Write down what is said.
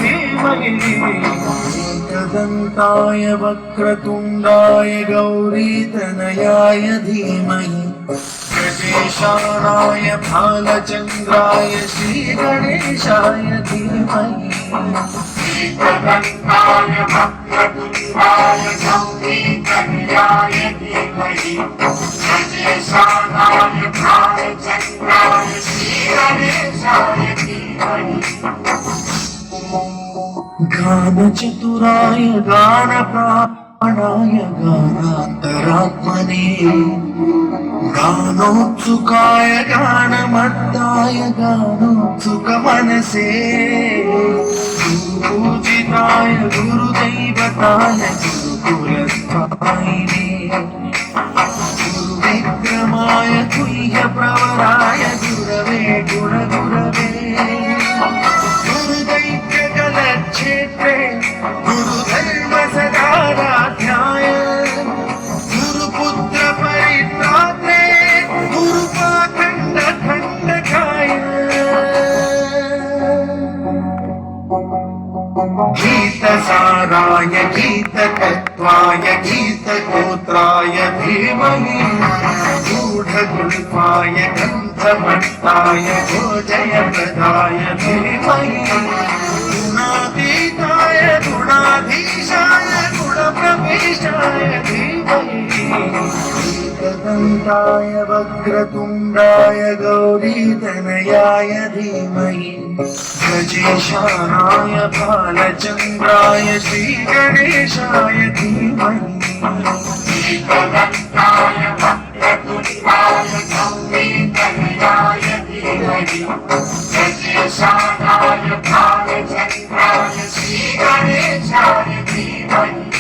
धीमहि एकदन्ताय वक्रतुण्डाय गौरीतनयाय धीमहि गजेशानाय भालचन्द्राय श्रीगणेशाय धीमहि एकदन्ताय वक्रतुण्डाय गौरीतनयाय धीमहि गजेशानाय भालचन्द्राय श्रीगणेशाय धीमहि गानचतुराय गानप्राणाय गानान्तरात्मने गानोत्सुकाय गानमत्ताय गानोत्सुकमनसे गुरुपूजिताय गुरुदैवताय गुरुकुलस्थायिने गुरुविक्रमाय तुह्यप्रवराय गुरवे गुणगुरवे क्षेत्रे गुरुधर्म सदाराध्याय गुरुपुत्र परित्रात्रे गुरुपाखण्ड खण्डकाय गीतसाराय गीततत्त्वाय गीतगोत्राय धीमहि गूढगुल्फाय गन्धभट्टाय भोजयप्रदाय धीमहि गुणातीताय गुणाधीशाय गुणप्रविष्टाय धीमहि एकदन्ताय वक्रतुण्डाय गौरीतनयाय धीमहि गजेशानाय भालचन्द्राय श्रीगणेशाय धीमहि एकदन्ताय वक्रतुण्डाय गौरीतनयाय धीमहि गजेशानाय भालचन्द्राय श्रीगणेशाय धीमहि